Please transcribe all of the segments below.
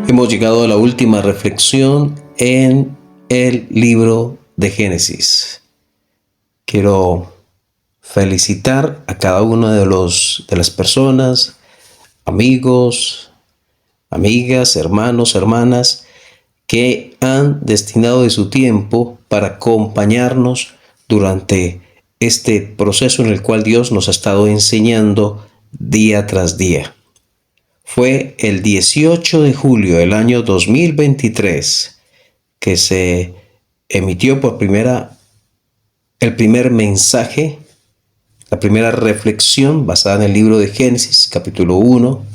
Hemos llegado a la última reflexión en el libro de Génesis. Quiero felicitar a cada uno de las personas, amigos, amigas, hermanos, hermanas, que han destinado de su tiempo para acompañarnos durante este proceso en el cual Dios nos ha estado enseñando día tras día. Fue el 18 de julio del año 2023 que se emitió el primer mensaje, la primera reflexión basada en el libro de Génesis, capítulo 1.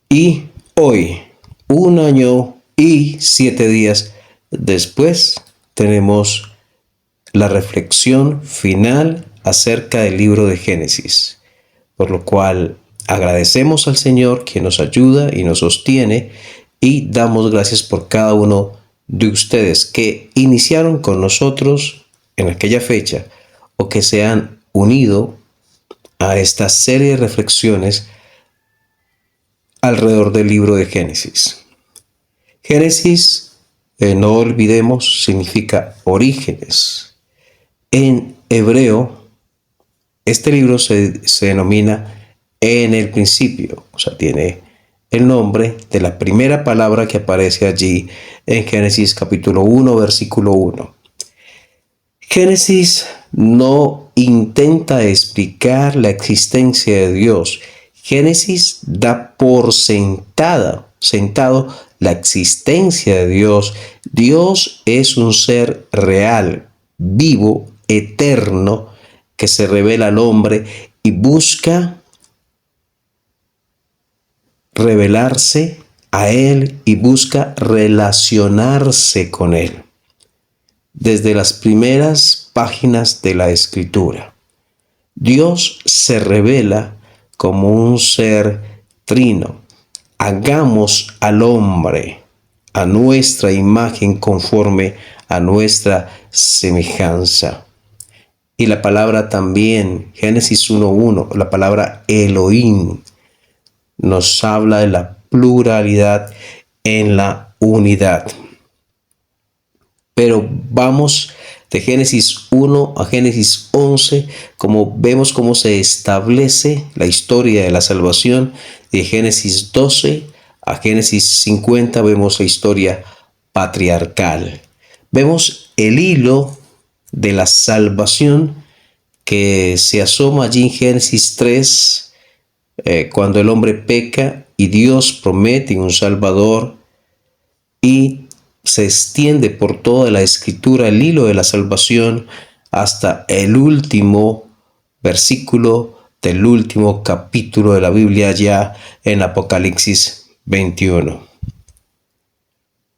Y hoy, 1 año y 7 días después, tenemos la reflexión final acerca del libro de Génesis, por lo cual agradecemos al Señor que nos ayuda y nos sostiene y damos gracias por cada uno de ustedes que iniciaron con nosotros en aquella fecha o que se han unido a esta serie de reflexiones alrededor del libro de Génesis. Génesis, no olvidemos, significa orígenes. En hebreo, este libro se denomina en el principio, o sea, tiene el nombre de la primera palabra que aparece allí en Génesis capítulo 1, versículo 1. Génesis no intenta explicar la existencia de Dios. Génesis da por sentado la existencia de Dios. Dios es un ser real, vivo, eterno, que se revela al hombre y busca revelarse a Él y busca relacionarse con Él. Desde las primeras páginas de la Escritura, Dios se revela como un ser trino. Hagamos al hombre a nuestra imagen conforme a nuestra semejanza. Y la palabra también, Génesis 1:1, la palabra Elohim, nos habla de la pluralidad en la unidad. Pero vamos de Génesis 1 a Génesis 11, como vemos cómo se establece la historia de la salvación. De Génesis 12 a Génesis 50 vemos la historia patriarcal. Vemos el hilo de la salvación que se asoma allí en Génesis 3, cuando el hombre peca y Dios promete un Salvador, y se extiende por toda la Escritura el hilo de la salvación hasta el último versículo del último capítulo de la Biblia, ya en Apocalipsis 21.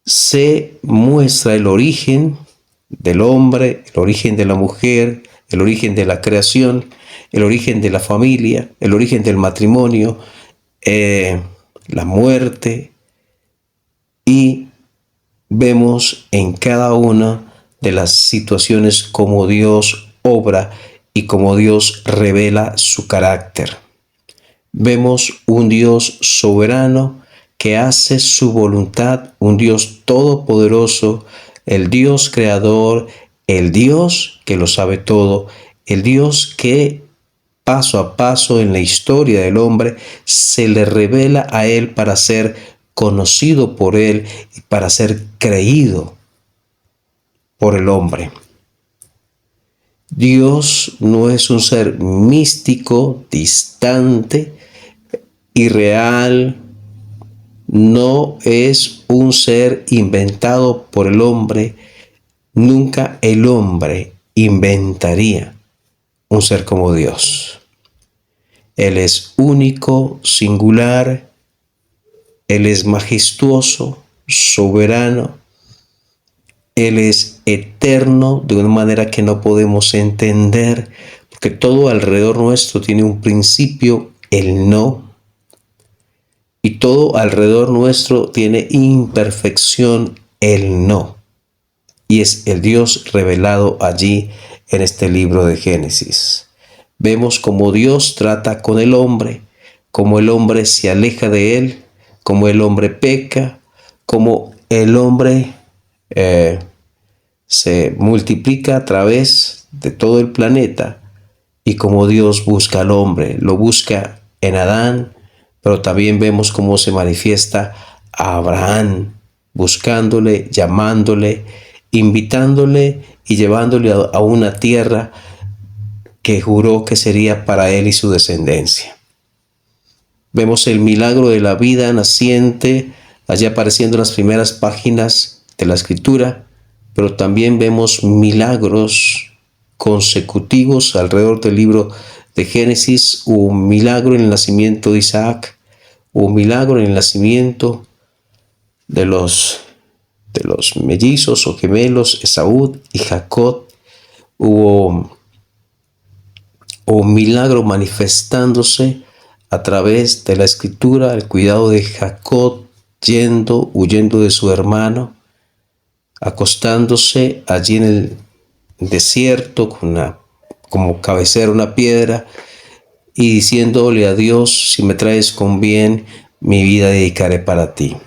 Se muestra el origen del hombre, el origen de la mujer, el origen de la creación, el origen de la familia, el origen del matrimonio, la muerte, y vemos en cada una de las situaciones cómo Dios obra y cómo Dios revela su carácter. Vemos un Dios soberano que hace su voluntad, un Dios todopoderoso, el Dios creador, el Dios que lo sabe todo, el Dios que paso a paso en la historia del hombre se le revela a él para ser conocido por él y para ser creído por el hombre. Dios no es un ser místico, distante, irreal, no es un ser inventado por el hombre. Nunca el hombre inventaría un ser como Dios. Él es único, singular, Él es majestuoso, soberano, Él es eterno de una manera que no podemos entender, porque todo alrededor nuestro tiene un principio, el no, y todo alrededor nuestro tiene imperfección, el no, y es el Dios revelado allí en este libro de Génesis. Vemos cómo Dios trata con el hombre, cómo el hombre se aleja de él, cómo el hombre peca, cómo el hombre se multiplica a través de todo el planeta y cómo Dios busca al hombre. Lo busca en Adán, pero también vemos cómo se manifiesta a Abraham, buscándole, llamándole, invitándole y llevándole a una tierra que juró que sería para él y su descendencia. Vemos el milagro de la vida naciente allí apareciendo en las primeras páginas de la Escritura, pero también vemos milagros consecutivos alrededor del libro de Génesis. Hubo un milagro en el nacimiento de Isaac, hubo un milagro en el nacimiento de los mellizos o gemelos, Esaú y Jacob. Hubo un milagro manifestándose a través de la Escritura, el cuidado de Jacob huyendo de su hermano, acostándose allí en el desierto como cabecera una piedra y diciéndole a Dios: si me traes con bien, mi vida dedicaré para ti.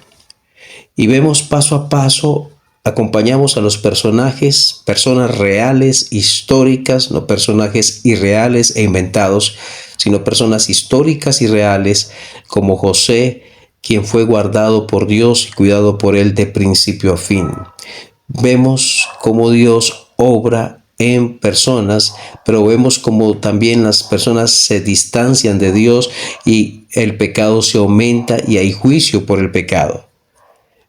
Y vemos paso a paso, acompañamos a los personajes, personas reales, históricas, no personajes irreales e inventados, sino personas históricas y reales, como José, quien fue guardado por Dios y cuidado por él de principio a fin. Vemos cómo Dios obra en personas, pero vemos cómo también las personas se distancian de Dios y el pecado se aumenta y hay juicio por el pecado.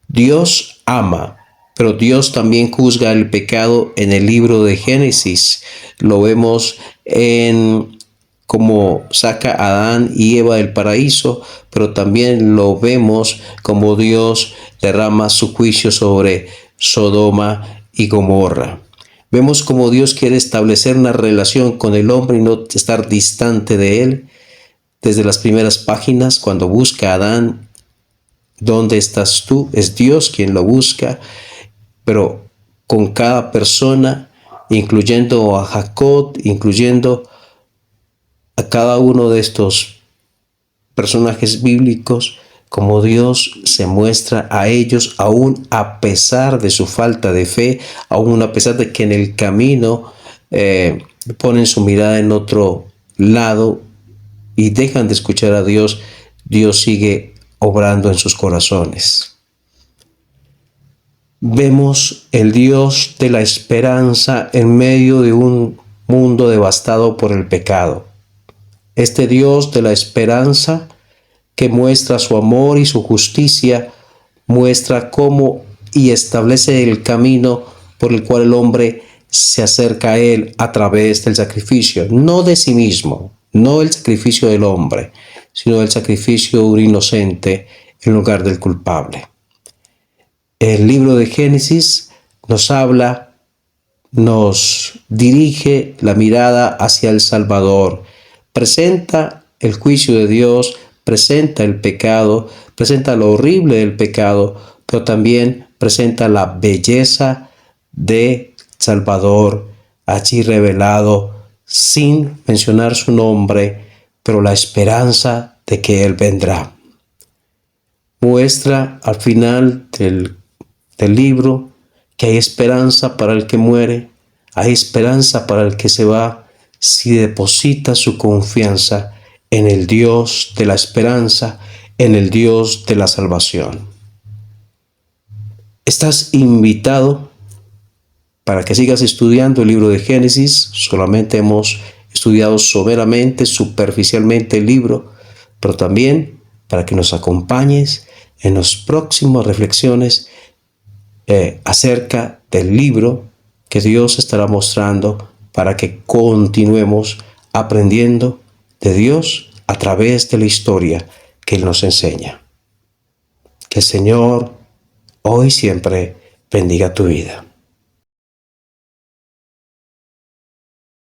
Dios ama, pero Dios también juzga el pecado en el libro de Génesis. Lo vemos en cómo saca a Adán y Eva del paraíso, pero también lo vemos como Dios derrama su juicio sobre Sodoma y Gomorra. Vemos como Dios quiere establecer una relación con el hombre y no estar distante de él. Desde las primeras páginas, cuando busca a Adán, ¿dónde estás tú? Es Dios quien lo busca, pero con cada persona, incluyendo a Jacob, incluyendo a cada uno de estos personajes bíblicos, como Dios se muestra a ellos aún a pesar de su falta de fe, aún a pesar de que en el camino ponen su mirada en otro lado y dejan de escuchar a Dios. Dios sigue obrando en sus corazones. Vemos el Dios de la esperanza en medio de un mundo devastado por el pecado. Este Dios de la esperanza que muestra su amor y su justicia, muestra cómo y establece el camino por el cual el hombre se acerca a él a través del sacrificio, no de sí mismo, no el sacrificio del hombre, sino el sacrificio de un inocente en lugar del culpable. El libro de Génesis nos habla, nos dirige la mirada hacia el Salvador, presenta el juicio de Dios, presenta el pecado, presenta lo horrible del pecado, pero también presenta la belleza de Salvador allí revelado sin mencionar su nombre, pero la esperanza de que Él vendrá. Muestra al final del libro que hay esperanza para el que muere, hay esperanza para el que se va, si deposita su confianza en el Dios de la esperanza, en el Dios de la salvación. Estás invitado para que sigas estudiando el libro de Génesis. Solamente hemos estudiado someramente, superficialmente el libro, pero también para que nos acompañes en las próximas reflexiones acerca del libro que Dios estará mostrando para que continuemos aprendiendo de Dios a través de la historia que Él nos enseña. Que el Señor hoy y siempre bendiga tu vida.